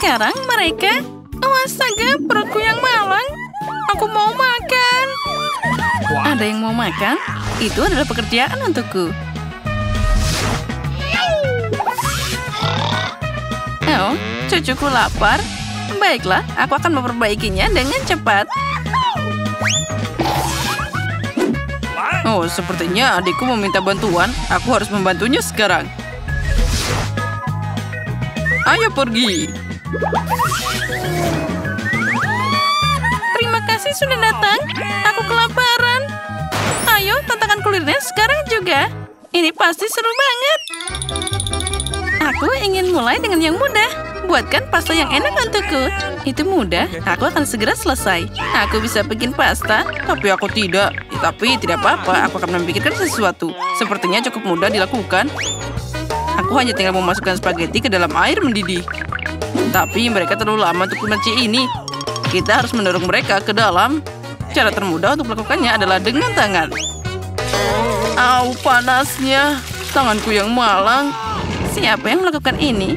sekarang mereka... Oh, astaga, perutku yang malang. Aku mau makan. Ada yang mau makan? Itu adalah pekerjaan untukku. Oh, cucuku lapar. Baiklah, aku akan memperbaikinya dengan cepat. Oh, sepertinya adikku meminta bantuan. Aku harus membantunya sekarang. Ayo pergi. Terima kasih sudah datang. Aku kelaparan. Ayo, tantangan kulinernya sekarang juga. Ini pasti seru banget. Aku ingin mulai dengan yang mudah. Buatkan pasta yang enak untukku. Itu mudah, aku akan segera selesai. Aku bisa bikin pasta, tapi aku tidak. Tapi tidak apa-apa, aku akan memikirkan sesuatu. Sepertinya cukup mudah dilakukan. Aku hanya tinggal memasukkan spaghetti ke dalam air mendidih. Tapi mereka terlalu lama untuk kunci ini. Kita harus mendorong mereka ke dalam. Cara termudah untuk melakukannya adalah dengan tangan. Au, panasnya. Tanganku yang malang. Siapa yang melakukan ini?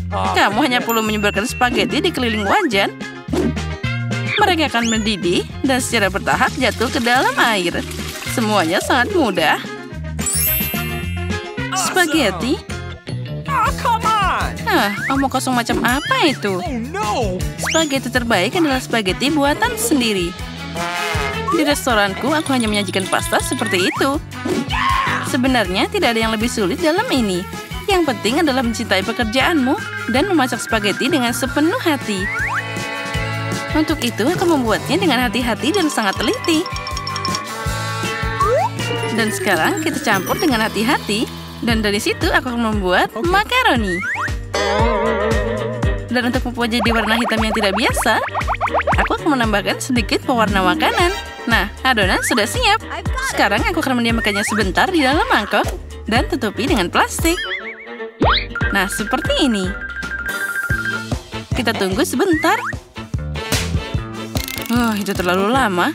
Kamu hanya perlu menyebarkan spaghetti di keliling wajan. Mereka akan mendidih dan secara bertahap jatuh ke dalam air. Semuanya sangat mudah. Spaghetti? Omong kosong macam apa itu? Spaghetti terbaik adalah spaghetti buatan sendiri. Di restoranku, aku hanya menyajikan pasta seperti itu. Sebenarnya tidak ada yang lebih sulit dalam ini. Yang penting adalah mencintai pekerjaanmu dan memasak spaghetti dengan sepenuh hati. Untuk itu, aku membuatnya dengan hati-hati dan sangat teliti. Dan sekarang kita campur dengan hati-hati. Dan dari situ aku akan membuat makaroni. Dan untuk membuat jadi warna hitam yang tidak biasa, aku akan menambahkan sedikit pewarna makanan. Nah, adonan sudah siap. Sekarang aku akan mendiamkannya sebentar di dalam mangkok dan tutupi dengan plastik. Nah, seperti ini. Kita tunggu sebentar. Itu terlalu lama.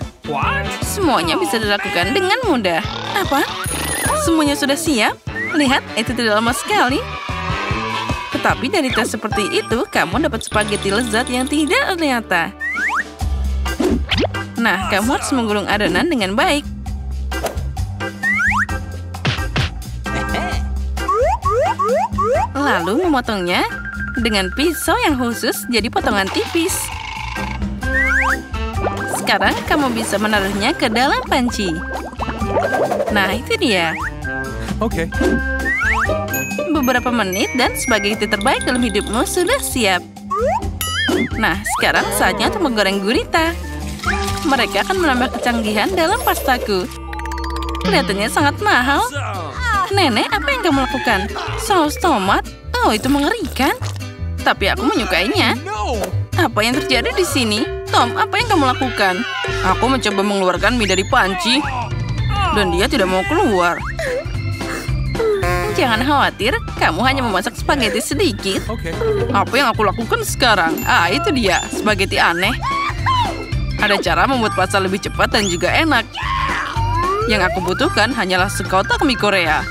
Semuanya bisa dilakukan dengan mudah. Apa? Semuanya sudah siap? Lihat, itu tidak lama sekali. Tetapi dari tes seperti itu, kamu dapat spaghetti lezat yang tidak ternyata. Nah, kamu harus menggulung adonan dengan baik. Lalu memotongnya dengan pisau yang khusus jadi potongan tipis. Sekarang kamu bisa menaruhnya ke dalam panci. Nah, itu dia. Oke. Beberapa menit dan spaghetti terbaik dalam hidupmu sudah siap. Nah, sekarang saatnya untuk menggoreng gurita. Mereka akan menambah kecanggihan dalam pastaku. Kelihatannya sangat mahal. Nenek, apa yang kamu lakukan? Saus tomat? Oh, itu mengerikan. Tapi aku menyukainya. Apa yang terjadi di sini? Tom, apa yang kamu lakukan? Aku mencoba mengeluarkan mie dari panci. Dan dia tidak mau keluar. Jangan khawatir, kamu hanya memasak spaghetti sedikit. Apa yang aku lakukan sekarang? Itu dia, spaghetti aneh. Ada cara membuat pasta lebih cepat dan juga enak. Yang aku butuhkan hanyalah sekotak mie Korea.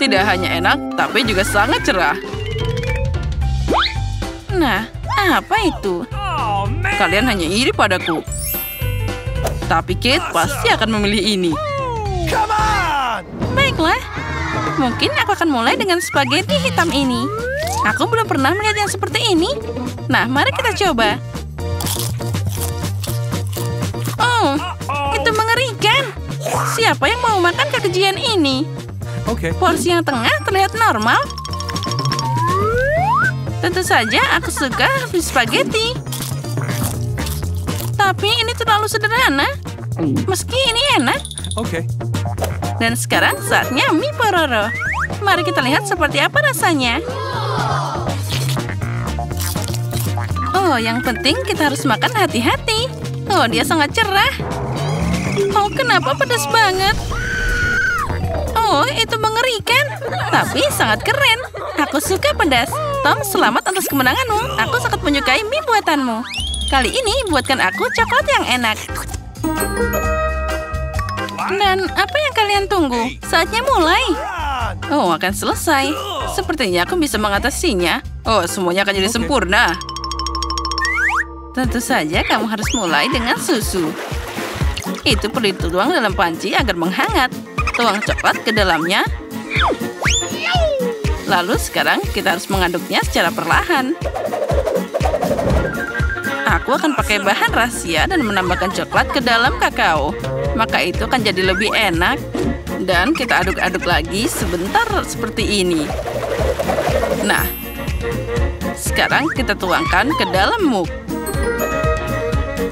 Tidak hanya enak, tapi juga sangat cerah. Nah, apa itu? Kalian hanya iri padaku. Tapi Kate pasti akan memilih ini. Baiklah. Mungkin aku akan mulai dengan spaghetti hitam ini. Aku belum pernah melihat yang seperti ini. Nah, mari kita coba. Oh, itu mengerikan. Siapa yang mau makan kekejian ini? Porsi yang tengah terlihat normal. Tentu saja aku suka spaghetti. Tapi ini terlalu sederhana. Meski ini enak. Dan sekarang saatnya mie pororo. Mari kita lihat seperti apa rasanya. Oh, yang penting kita harus makan hati-hati. Oh, dia sangat cerah. Oh, kenapa pedas banget? Oh, itu mengerikan. Tapi sangat keren. Aku suka pedas. Tom, selamat atas kemenanganmu. Aku sangat menyukai mie buatanmu. Kali ini buatkan aku coklat yang enak. Dan apa yang kalian tunggu? Saatnya mulai. Oh, akan selesai. Sepertinya aku bisa mengatasinya. Oh, semuanya akan jadi sempurna. Tentu saja kamu harus mulai dengan susu. Itu perlu dituang dalam panci agar menghangat. Tuang coklat ke dalamnya. Lalu sekarang kita harus mengaduknya secara perlahan. Aku akan pakai bahan rahasia dan menambahkan coklat ke dalam kakao. Maka itu akan jadi lebih enak. Dan kita aduk-aduk lagi sebentar seperti ini. Nah, sekarang kita tuangkan ke dalam mug.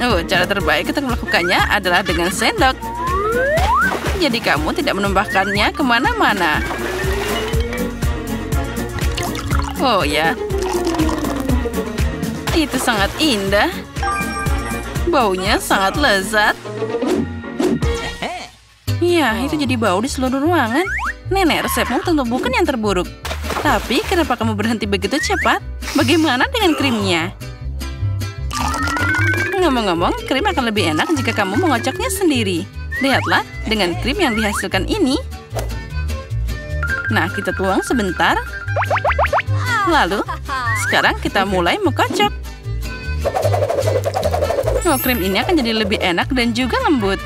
Oh, cara terbaik untuk melakukannya adalah dengan sendok. Jadi kamu tidak menumpahkannya kemana-mana. Oh ya, itu sangat indah. Baunya sangat lezat. Ya, itu jadi bau di seluruh ruangan. Nenek, resepmu tentu bukan yang terburuk. Tapi kenapa kamu berhenti begitu cepat? Bagaimana dengan krimnya? Ngomong-ngomong, krim akan lebih enak jika kamu mengocoknya sendiri. Lihatlah, dengan krim yang dihasilkan ini. Nah, kita tuang sebentar. Lalu, sekarang kita mulai mengocok. Oh, krim ini akan jadi lebih enak dan juga lembut.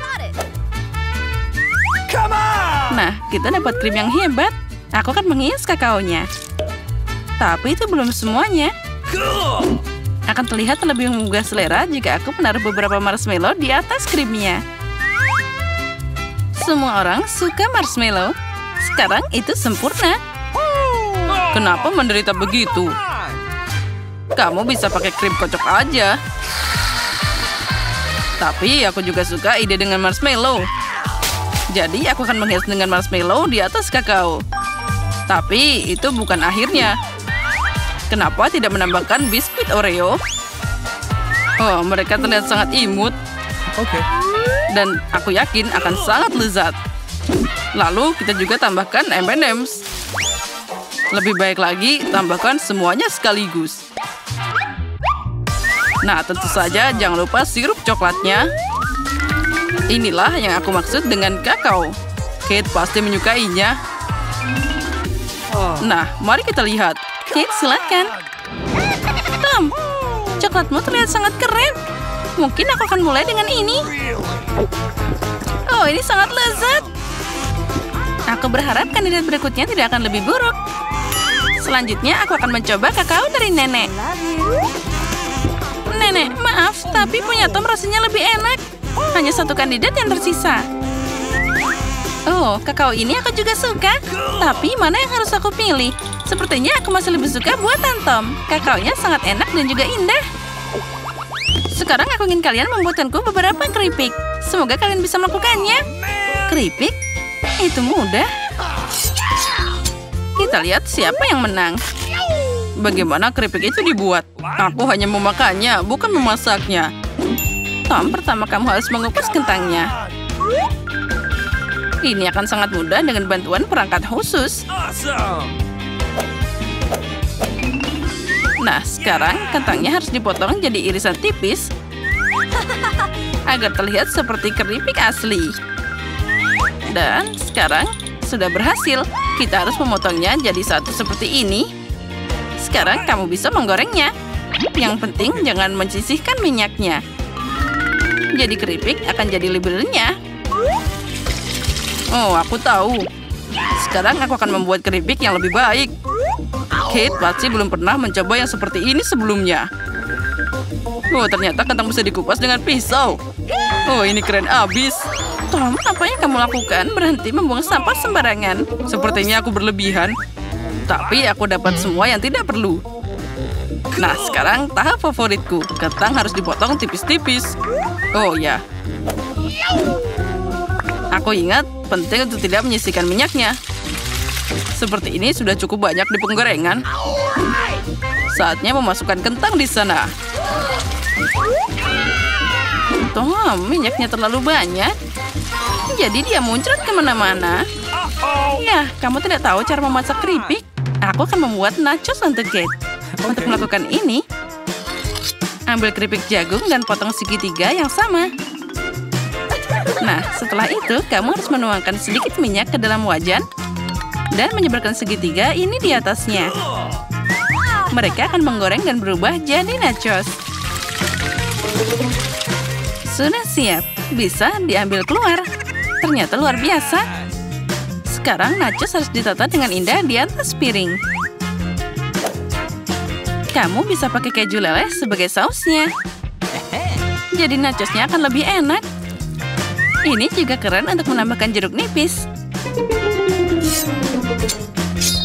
Nah, kita dapat krim yang hebat. Aku akan menghias kakaonya. Tapi itu belum semuanya. Akan terlihat lebih menggugah selera jika aku menaruh beberapa marshmallow di atas krimnya. Semua orang suka marshmallow. Sekarang itu sempurna. Kenapa menderita begitu? Kamu bisa pakai krim kocok aja. Tapi aku juga suka ide dengan marshmallow. Jadi aku akan menghias dengan marshmallow di atas kakao. Tapi itu bukan akhirnya. Kenapa tidak menambahkan biskuit Oreo? Oh, mereka terlihat sangat imut. Dan aku yakin akan sangat lezat. Lalu kita juga tambahkan M&M's. Lebih baik lagi, tambahkan semuanya sekaligus. Nah, tentu saja jangan lupa sirup coklatnya. Inilah yang aku maksud dengan kakao. Kate pasti menyukainya. Nah, mari kita lihat. Kate, silakan. Tom, coklatmu terlihat sangat keren. Mungkin aku akan mulai dengan ini. Oh, ini sangat lezat. Aku berharap kandidat berikutnya tidak akan lebih buruk. Selanjutnya, aku akan mencoba kakao dari nenek. Nenek, maaf, tapi punya Tom rasanya lebih enak. Hanya satu kandidat yang tersisa. Oh, kakao ini aku juga suka. Tapi mana yang harus aku pilih? Sepertinya aku masih lebih suka buatan Tom. Kakaonya sangat enak dan juga indah. Sekarang aku ingin kalian membuatkanku beberapa keripik. Semoga kalian bisa melakukannya. Keripik? Itu mudah. Kita lihat siapa yang menang. Bagaimana keripik itu dibuat? Aku hanya memakannya, bukan memasaknya. Tom, pertama kamu harus mengukus kentangnya. Ini akan sangat mudah dengan bantuan perangkat khusus. Nah, sekarang kentangnya harus dipotong jadi irisan tipis agar terlihat seperti keripik asli. Dan sekarang sudah berhasil. Kita harus memotongnya jadi satu seperti ini. Sekarang kamu bisa menggorengnya. Yang penting jangan menyisihkan minyaknya. Jadi keripik akan jadi lebih renyah. Oh, aku tahu. Sekarang aku akan membuat keripik yang lebih baik. Kate pasti belum pernah mencoba yang seperti ini sebelumnya. Oh, ternyata kentang bisa dikupas dengan pisau. Oh, ini keren abis. Tom, apa yang kamu lakukan? Berhenti membuang sampah sembarangan. Sepertinya aku berlebihan. Tapi aku dapat semua yang tidak perlu. Nah, sekarang tahap favoritku. Kentang harus dipotong tipis-tipis. Oh, ya. Aku ingat, penting untuk tidak menyisihkan minyaknya. Seperti ini sudah cukup banyak di penggorengan. Saatnya memasukkan kentang di sana. Tom, minyaknya terlalu banyak. Jadi dia muncrat kemana-mana. Ya, kamu tidak tahu cara memasak keripik. Aku akan membuat nachos untuk Kate. Untuk melakukan ini, ambil keripik jagung dan potong segitiga yang sama. Nah, setelah itu, kamu harus menuangkan sedikit minyak ke dalam wajan dan menyebarkan segitiga ini di atasnya. mereka akan menggoreng dan berubah jadi nachos. Sudah siap, bisa diambil keluar. Ternyata luar biasa. Sekarang nachos harus ditata dengan indah di atas piring. Kamu bisa pakai keju leleh sebagai sausnya. Jadi nachosnya akan lebih enak. Ini juga keren untuk menambahkan jeruk nipis.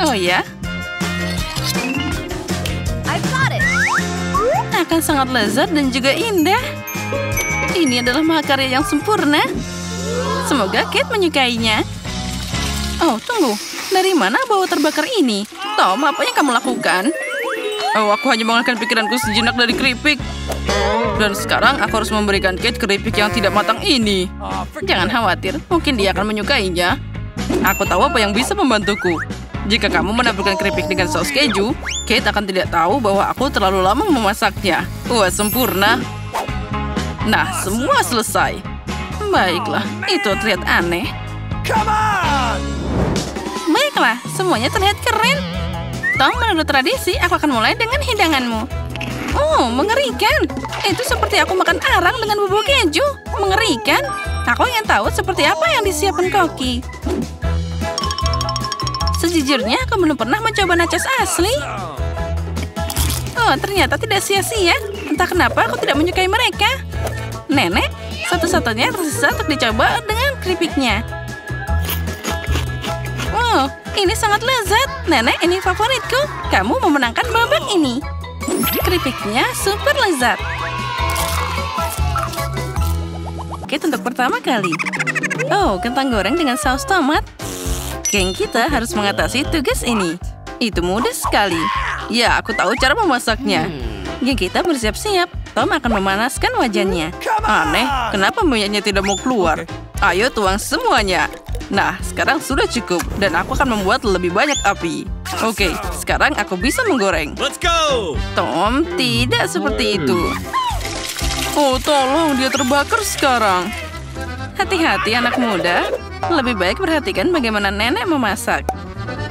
Oh ya? Akan sangat lezat dan juga indah. Ini adalah mahakarya yang sempurna. Semoga Kate menyukainya. Oh, tunggu. Dari mana bau terbakar ini? Tom, apa yang kamu lakukan? Oh, aku hanya mengalihkan pikiranku sejenak dari keripik. Dan sekarang aku harus memberikan Kate keripik yang tidak matang ini. Jangan khawatir, mungkin dia akan menyukainya. Aku tahu apa yang bisa membantuku. Jika kamu menaburkan keripik dengan saus keju, Kate akan tidak tahu bahwa aku terlalu lama memasaknya. Wah, sempurna. Nah, semua selesai. Baiklah, itu terlihat aneh. Baiklah, semuanya terlihat keren. Tom, menurut tradisi, aku akan mulai dengan hidanganmu. Oh, mengerikan. Itu seperti aku makan arang dengan bubuk keju. Mengerikan. Aku ingin tahu seperti apa yang disiapkan Koki. Sejujurnya, aku belum pernah mencoba nachos asli. Oh, ternyata tidak sia-sia. Entah kenapa aku tidak menyukai mereka. Nenek, satu-satunya tersisa untuk dicoba dengan keripiknya. Oh, ini sangat lezat. Nenek, ini favoritku. Kamu memenangkan babak ini. Keripiknya super lezat. Oke, untuk pertama kali. Oh, kentang goreng dengan saus tomat. Geng kita harus mengatasi tugas ini. Itu mudah sekali. Ya, aku tahu cara memasaknya. Geng kita bersiap-siap. Tom akan memanaskan wajannya. Aneh, kenapa minyaknya tidak mau keluar? Ayo tuang semuanya. Nah, sekarang sudah cukup. Dan aku akan membuat lebih banyak api. Oke, sekarang aku bisa menggoreng. Let's go! Tom, tidak seperti itu. Oh, tolong, dia terbakar sekarang. Hati-hati anak muda. Lebih baik perhatikan bagaimana nenek memasak.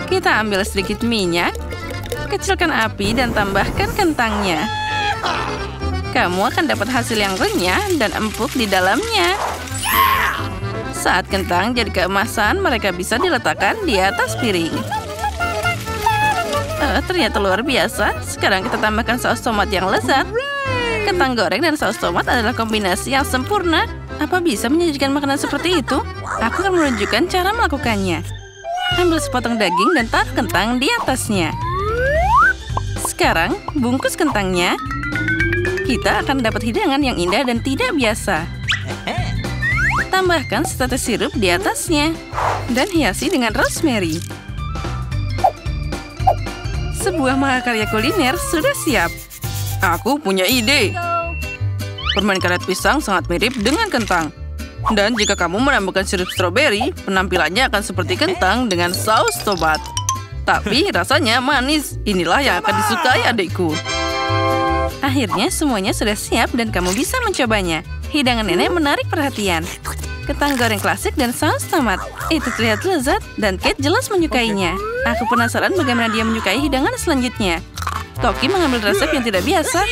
Kita ambil sedikit minyak, kecilkan api dan tambahkan kentangnya. Kamu akan dapat hasil yang renyah dan empuk di dalamnya. Saat kentang jadi keemasan, mereka bisa diletakkan di atas piring. Ternyata luar biasa. Sekarang kita tambahkan saus tomat yang lezat. Kentang goreng dan saus tomat adalah kombinasi yang sempurna. Apa bisa menyajikan makanan seperti itu? Aku akan menunjukkan cara melakukannya. Ambil sepotong daging dan taruh kentang di atasnya. Sekarang, bungkus kentangnya. Kita akan dapat hidangan yang indah dan tidak biasa. Tambahkan setetes sirup di atasnya. Dan hiasi dengan rosemary. Sebuah mahakarya kuliner sudah siap. Aku punya ide. Permen karet pisang sangat mirip dengan kentang. Dan jika kamu menambahkan sirup stroberi, penampilannya akan seperti kentang dengan saus tomat. Tapi rasanya manis. Inilah yang akan disukai adikku. Akhirnya semuanya sudah siap dan kamu bisa mencobanya. Hidangan nenek menarik perhatian. Kentang goreng klasik dan saus tomat. Itu terlihat lezat dan Kate jelas menyukainya. Aku penasaran bagaimana dia menyukai hidangan selanjutnya. Koki mengambil resep yang tidak biasa,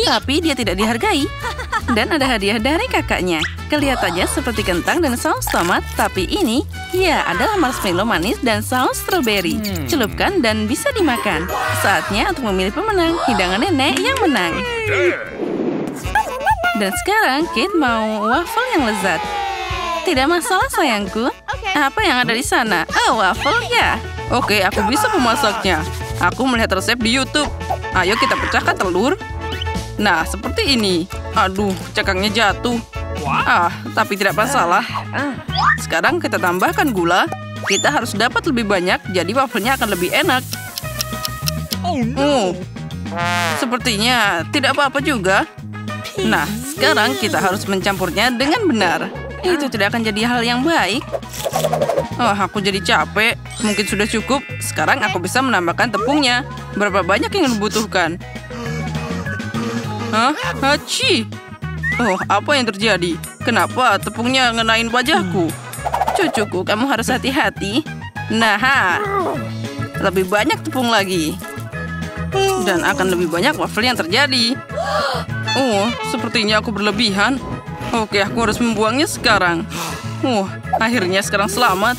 tapi dia tidak dihargai. Dan ada hadiah dari kakaknya. Kelihatannya seperti kentang dan saus tomat, tapi ini, ya, adalah marshmallow manis dan saus stroberi. Celupkan dan bisa dimakan. Saatnya untuk memilih pemenang. Hidangan nenek yang menang. Dan sekarang Kate mau waffle yang lezat. Tidak masalah sayangku. Apa yang ada di sana? Oh, waffle ya. Oke, aku bisa memasaknya. Aku melihat resep di YouTube. Ayo kita pecahkan telur. Nah, seperti ini. Aduh, cakangnya jatuh. Tapi tidak masalah. Sekarang kita tambahkan gula. Kita harus dapat lebih banyak, jadi wafelnya akan lebih enak. Sepertinya tidak apa-apa juga. Nah, sekarang kita harus mencampurnya dengan benar. Itu tidak akan jadi hal yang baik. Aku jadi capek. Mungkin sudah cukup. Sekarang aku bisa menambahkan tepungnya. Berapa banyak yang dibutuhkan? Hachi! Apa yang terjadi? Kenapa tepungnya ngenain wajahku? Cucuku, kamu harus hati-hati. Nah, lebih banyak tepung lagi. Dan akan lebih banyak waffle yang terjadi. Oh, sepertinya aku berlebihan. Oke, aku harus membuangnya sekarang. Akhirnya sekarang selamat.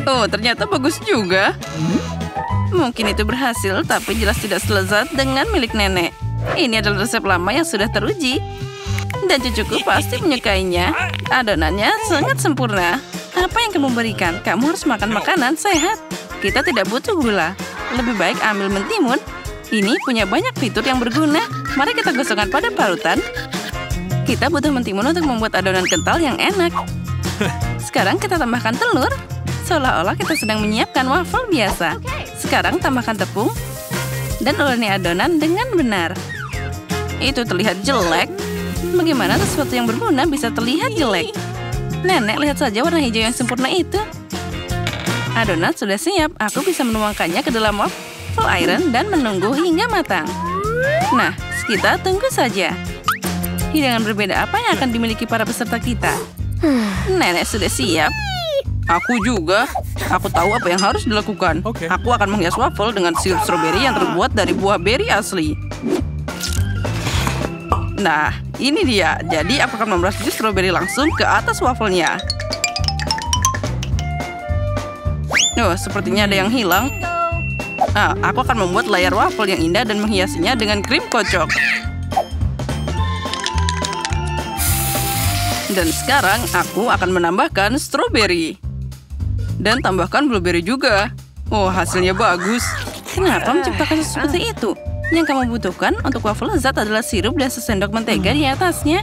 Oh, ternyata bagus juga. Mungkin itu berhasil, tapi jelas tidak selezat dengan milik nenek. Ini adalah resep lama yang sudah teruji. Dan cucuku pasti menyukainya. Adonannya sangat sempurna. Apa yang kamu berikan? Kamu harus makan makanan sehat. Kita tidak butuh gula. Lebih baik ambil mentimun. Ini punya banyak fitur yang berguna. Mari kita gosokkan pada parutan. Kita butuh mentimun untuk membuat adonan kental yang enak. Sekarang kita tambahkan telur. Seolah-olah kita sedang menyiapkan waffle biasa. Sekarang tambahkan tepung. Dan uleni adonan dengan benar. Itu terlihat jelek. Bagaimana sesuatu yang berguna bisa terlihat jelek? Nenek, lihat saja warna hijau yang sempurna itu. Adonan sudah siap. Aku bisa menuangkannya ke dalam waffle iron dan menunggu hingga matang. Nah, kita tunggu saja. Hidangan berbeda apa yang akan dimiliki para peserta kita? Nenek sudah siap. Aku juga. Aku tahu apa yang harus dilakukan. Aku akan menghias waffle dengan sirup stroberi yang terbuat dari buah beri asli. Nah, ini dia. Jadi aku akan memeras jus stroberi langsung ke atas wafelnya. Sepertinya ada yang hilang. Aku akan membuat layar waffle yang indah dan menghiasinya dengan krim kocok. Dan sekarang aku akan menambahkan stroberi. Dan tambahkan blueberry juga. Hasilnya bagus. Kenapa menciptakan seperti itu? Yang kamu butuhkan untuk waffle lezat adalah sirup dan sesendok mentega di atasnya.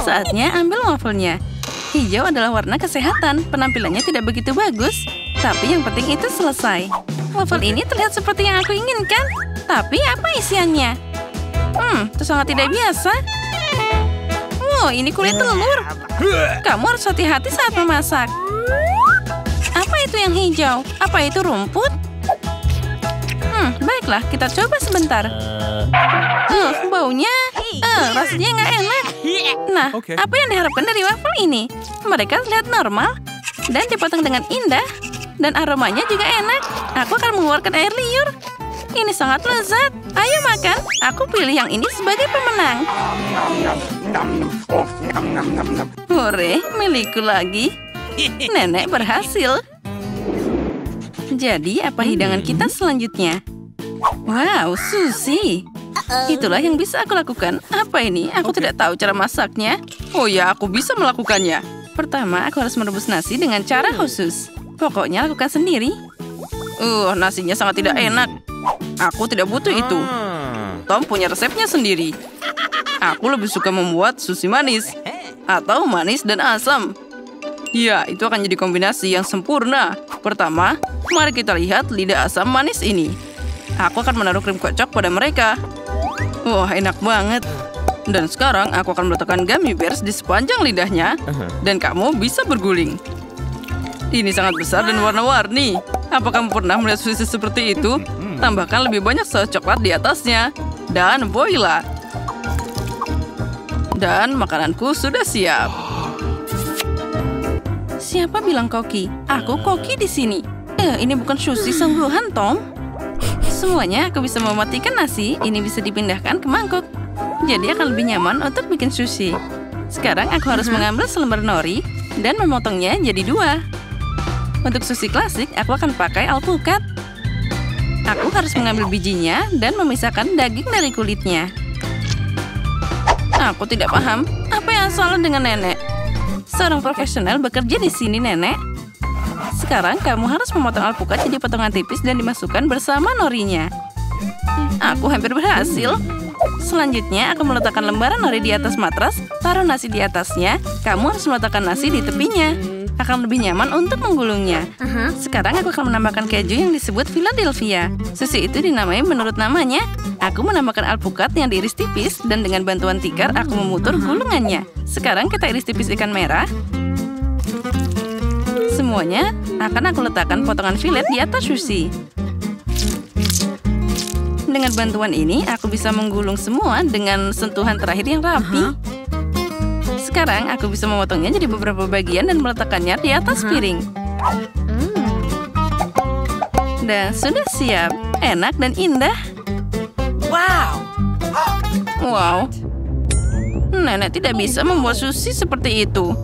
Saatnya ambil wafelnya. Hijau adalah warna kesehatan. Penampilannya tidak begitu bagus. Tapi yang penting itu selesai. Waffle ini terlihat seperti yang aku inginkan. Tapi apa isiannya? Itu sangat tidak biasa. Ini kulit telur. Kamu harus hati-hati saat memasak. Apa itu yang hijau? Apa itu rumput? Baiklah, kita coba sebentar. Baunya, rasanya nggak enak. Nah, apa yang diharapkan dari waffle ini? Mereka terlihat normal dan dipotong dengan indah. Dan aromanya juga enak. Aku akan mengeluarkan air liur. Ini sangat lezat. Ayo makan. Aku pilih yang ini sebagai pemenang. Hore, milikku lagi. Nenek berhasil. Jadi, apa hidangan kita selanjutnya? Wow, sushi. Itulah yang bisa aku lakukan. Apa ini? Aku tidak tahu cara masaknya. Oh ya, aku bisa melakukannya. Pertama, aku harus merebus nasi dengan cara khusus. Pokoknya lakukan sendiri. Nasinya sangat tidak enak. Aku tidak butuh itu. Tom punya resepnya sendiri. Aku lebih suka membuat sushi manis. Atau manis dan asam. Ya, itu akan jadi kombinasi yang sempurna. Pertama, mari kita lihat lidah asam manis ini. Aku akan menaruh krim kocok pada mereka. Enak banget. Dan sekarang aku akan meletakkan gummy bears di sepanjang lidahnya. Dan kamu bisa berguling. Ini sangat besar dan warna-warni. Apa kamu pernah melihat sushi seperti itu? Tambahkan lebih banyak saus coklat di atasnya. Dan voila. Dan makananku sudah siap. Siapa bilang koki? Aku koki di sini. Ini bukan sushi sungguhan, Tom. Semuanya aku bisa mematikan nasi. Ini bisa dipindahkan ke mangkuk. Jadi akan lebih nyaman untuk bikin sushi. Sekarang aku harus mengambil selembar nori dan memotongnya jadi 2. Untuk sushi klasik, aku akan pakai alpukat. Aku harus mengambil bijinya dan memisahkan daging dari kulitnya. Aku tidak paham. Apa yang salah dengan nenek? Seorang profesional bekerja di sini, nenek. Sekarang kamu harus memotong alpukat jadi potongan tipis dan dimasukkan bersama norinya. Aku hampir berhasil. Selanjutnya, aku meletakkan lembaran nori di atas matras, taruh nasi di atasnya. Kamu harus meletakkan nasi di tepinya. Akan lebih nyaman untuk menggulungnya. Sekarang aku akan menambahkan keju yang disebut Philadelphia. Sushi itu dinamai menurut namanya. Aku menambahkan alpukat yang diiris tipis dan dengan bantuan tikar aku memutar gulungannya. Sekarang kita iris tipis ikan merah. Semuanya akan aku letakkan potongan fillet di atas sushi. Dengan bantuan ini, aku bisa menggulung semua dengan sentuhan terakhir yang rapi. Sekarang, aku bisa memotongnya jadi beberapa bagian dan meletakkannya di atas piring. Dan sudah siap. enak dan indah. Wow. Nenek tidak bisa membuat sushi seperti itu.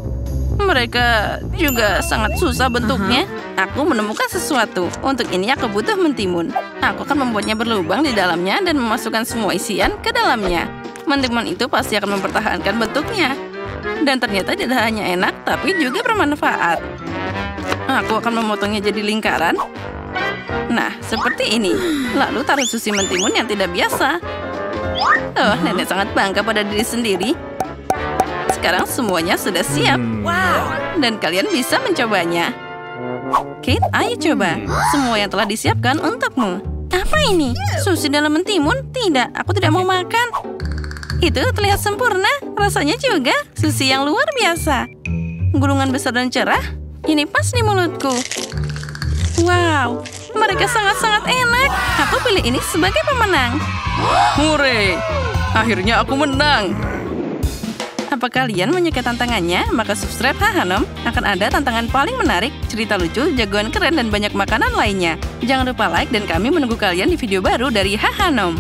Mereka juga sangat susah bentuknya. Aku menemukan sesuatu. Untuk ini aku butuh mentimun. Aku akan membuatnya berlubang di dalamnya dan memasukkan semua isian ke dalamnya. Mentimun itu pasti akan mempertahankan bentuknya. Dan ternyata tidak hanya enak, tapi juga bermanfaat. Aku akan memotongnya jadi lingkaran. Nah, seperti ini. Lalu taruh sushi mentimun yang tidak biasa. Oh, nenek sangat bangga pada diri sendiri. Sekarang semuanya sudah siap. Dan kalian bisa mencobanya. Kate, ayo coba. Semua yang telah disiapkan untukmu. Apa ini? Sushi dalam mentimun? Tidak, aku tidak mau makan. Itu terlihat sempurna. Rasanya juga sushi yang luar biasa. Gulungan besar dan cerah. Ini pas di mulutku. Wow, mereka sangat-sangat enak. Aku pilih ini sebagai pemenang. Hore! Akhirnya aku menang. Apa kalian menyukai tantangannya? Maka subscribe Hahanom. Akan ada tantangan paling menarik, cerita lucu, jagoan keren, dan banyak makanan lainnya. Jangan lupa like dan kami menunggu kalian di video baru dari Hahanom.